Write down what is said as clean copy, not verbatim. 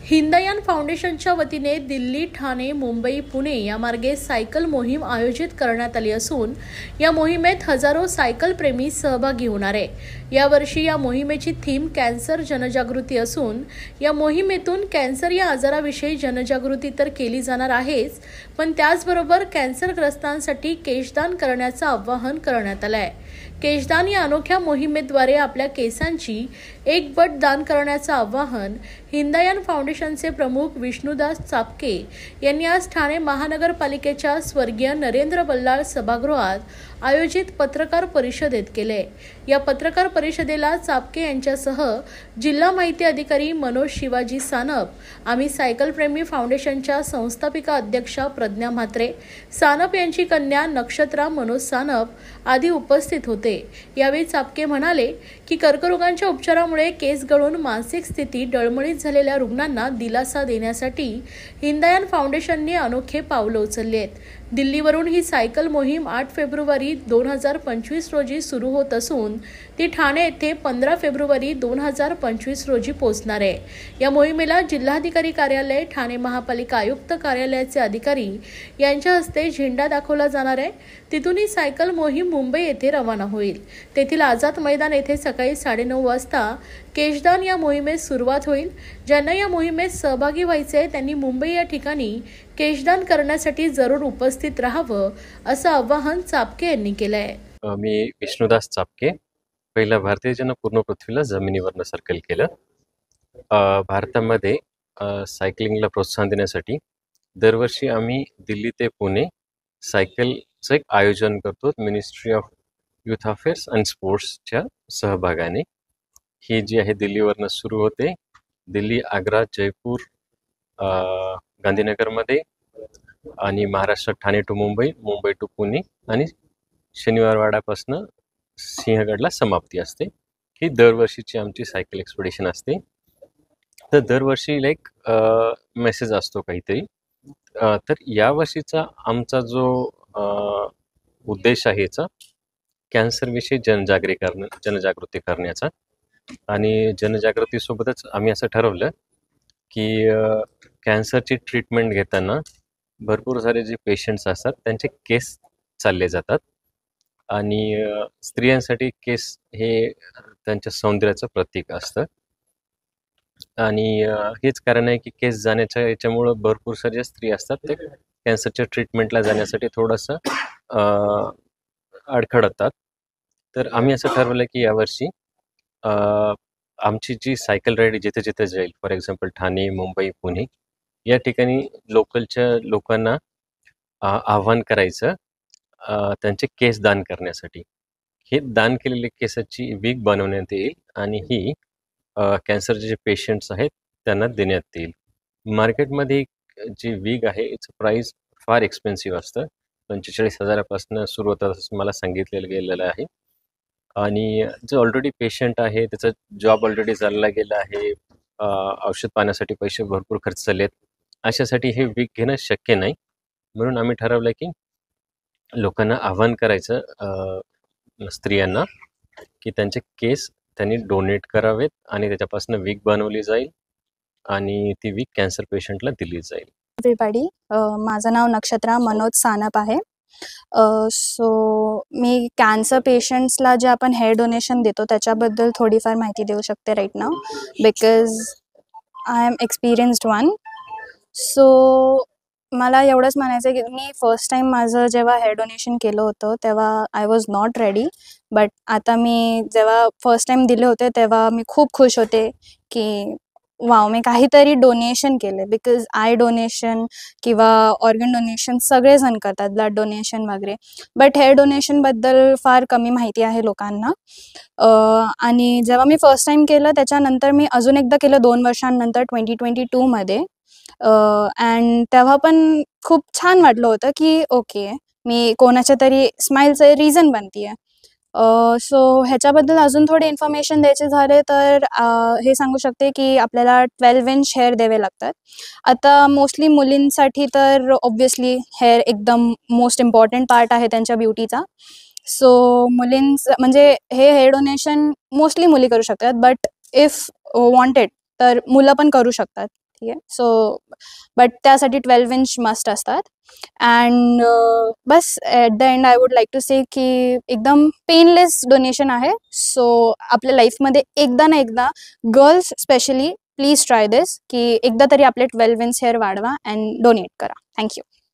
हिंदयान फाउंडेशनच्या वतीने दिल्ली, ठाणे, मुंबई, पुणे या मार्गे सायकल मोहीम आयोजित करण्यात आली असून या मोहिमेत हजारो सायकल प्रेमी सहभागी होणार आहे। यावर्षी या मोहिमेची थीम कॅन्सर जनजागृती असून या मोहिमेतून कॅन्सर या आजाराविषयी जनजागृती तर केली जाणार आहेच, पण त्याचबरोबर कॅन्सरग्रस्तांसाठी केशदान करण्याचं आवाहन करण्यात आलं आहे। केशदान या अनोख्या मोहिमेद्वारे आपल्या केसांची एक बट दान करण्याचं आवाहन हिंदयान फाउंडेशनचे प्रमुख विष्णुदास चापके यांनी आज ठाणे महानगरपालिकेच्या स्वर्गीय नरेंद्र बल्लाळ सभागृहात आयोजित पत्रकार परिषदेत केले। या पत्रकार परिषदेला चापके यांच्यासह जिल्हा माहिती अधिकारी मनोज शिवाजी सानप, आम्ही सायकल प्रेमी फाउंडेशनच्या संस्थापिका अध्यक्षा प्रज्ञा म्हात्रे, सानप यांची कन्या नक्षत्रा मनोज सानप आदी उपस्थित होते। यावेळी चापके म्हणाले की कर्करोगांच्या उपचारामुळे केस गळून मानसिक स्थिती डळमळीत झालेल्या रुग्णांना दिलासा देण्यासाठी हिंदयान फाउंडेशनने अनोखे पावलं उचलली आहेत। दिल्लीवरून ही सायकल मोहीम 8 फेब्रुवारी 2025 रोजी सुरू होत असून ती ठाणे येथे 15 फेब्रुवारी 2025 रोजी पोहोचणार आहे। या मोहिमेला जिल्हाधिकारी कार्यालय, ठाणे महापालिका आयुक्त कार्यालयाचे अधिकारी यांच्या हस्ते झेंडा दाखवला जाणार आहे। तिथून ही सायकल मोहीम मुंबई येथे रवाना होईल। तेथील आझाद मैदान येथे सकाळी 9:30 वाजता केशदान या मोहिमेस सुरुवात होईल। ज्यांना या मोहिमेत सहभागी व्हायचे त्यांनी मुंबई या ठिकाणी केशदान करण्यासाठी जरूर उपस्थित राहावं, असं आवाहन चापके यांनी केलं आहे। मी विष्णुदास चापके, पहिला भारतीय जन पूर्ण पृथ्वीला जमिनीवरनं सर्कल केलं। भारतामध्ये सायकलिंगला प्रोत्साहन देण्यासाठी दरवर्षी आम्ही दिल्ली ते पुणे सायकलचं एक आयोजन करतो, ministry of youth affairs and स्पोर्ट्सच्या सहभागाने। ही जी आहे दिल्लीवरनं सुरू होते, दिल्ली, आग्रा, जयपूर, गांधीनगरमध्ये आणि महाराष्ट्रात ठाणे टू मुंबई, मुंबई टू पुणे आणि शनिवारवाड्यापासून सिंहगडला समाप्ती असते। ही दरवर्षीची आमची सायकल एक्सपिडिशन असते। तर दरवर्षी लाईक मेसेज असतो काहीतरी। तर यावर्षीचा आमचा जो उद्देश आहे याचा कॅन्सरविषयी जनजागृती करण्याचा, आणि जनजागृतीसोबतच आम्ही असं ठरवलं की कॅन्सरची ट्रीटमेंट घेताना भरपूर सारे जे पेशंट्स असतात त्यांचे केस चालले जातात, आणि स्त्रियांसाठी केस हे त्यांच्या सौंदर्याचं प्रतीक असतं, आणि हेच कारण आहे की केस जाण्याच्या याच्यामुळं भरपूर सारे स्त्री असतात ते कॅन्सरच्या ट्रीटमेंटला जाण्यासाठी थोडंसं अडखळतात। तर आम्ही असं ठरवलं की यावर्षी आमची जी सायकल राईड जिथे जिथे जाईल, फॉर एक्झाम्पल ठाणे, मुंबई, पुणे या ठिकाणी लोकलच्या लोकांना आव्हान करायचं त्यांचे केस दान करण्यासाठी। हे दान केलेले केसाची वीग बनवण्यात येईल आणि ही कॅन्सरचे जे पेशंट्स आहेत त्यांना देण्यात येईल। मार्केटमध्ये जी वीग आहे याचं प्राईस फार एक्सपेन्सिव्ह असतं, 45,000पासून सुरू होतं असं मला सांगितलेलं गेलेलं आहे। आणि जो ऑलरेडी पेशंट आहे त्याचा जॉब ऑलरेडी चालला गेला आहे, औषध पाण्यासाठी पैसे भरपूर खर्च झालेत, अशासाठी हे वीक घेणं शक्य नाही। म्हणून आम्ही ठरवलं की लोकांना आव्हान करायचं स्त्रियांना की त्यांचे केस त्यांनी डोनेट करावेत आणि त्याच्यापासून वीक बनवली जाईल आणि ती वीक कॅन्सर पेशंटला दिली जाईल। एव्हरीबॉडी, माझं नाव नक्षत्रा मनोज सानप आहे। सो मी कॅन्सर पेशंट्सला जे आपण हेअर डोनेशन देतो त्याच्याबद्दल थोडीफार माहिती देऊ शकते राईट नाव, because I am experienced one. So मला एवढंच म्हणायचं आहे की मी फर्स्ट टाईम माझं जेव्हा हेअर डोनेशन केलं होतं तेव्हा I was not ready, but आता मी जेव्हा फर्स्ट टाईम दिले होते तेव्हा मी खूप खुश होते की वाव, मी काहीतरी डोनेशन केले। बिकॉज आय डोनेशन किंवा ऑर्गन डोनेशन सगळेजण करतात, ब्लड डोनेशन वगैरे, बट हेअर डोनेशनबद्दल फार कमी माहिती आहे लोकांना। आणि जेव्हा मी फर्स्ट टाईम केलं त्याच्यानंतर मी अजून एकदा केलं 2 वर्षांनंतर 2022मध्ये, अँड तेव्हा पण खूप छान वाटलं होतं की ओके, मी कोणाच्या तरी स्माईलचं रिझन बनते आहे। सो ह्याच्याबद्दल अजून थोडे इन्फॉर्मेशन द्यायचे झाले तर हे सांगू शकते की आपल्याला 12 इंच हेअर द्यावे लागतात। आता मोस्टली मुलींसाठी तर ऑब्व्हियसली हेअर एकदम मोस्ट इम्पॉर्टंट पार्ट आहे त्यांच्या ब्युटीचा। सो मुलींचं म्हणजे हे हेअर डोनेशन मोस्टली मुली करू शकतात, बट इफ वॉन्टेड तर मुलं पण करू शकतात। माहिती आहे. सो बट त्यासाठी 12 इंच मस्ट असतात. अँड बस at the end I would like to say की एकदम पेनलेस डोनेशन आहे. सो आपल्या लाईफमध्ये एकदा ना एकदा गर्ल्स स्पेशली प्लीज ट्राय दिस, की एकदा तरी आपले 12 इंच हेअर वाढवा अँड डोनेट करा. थँक्यू.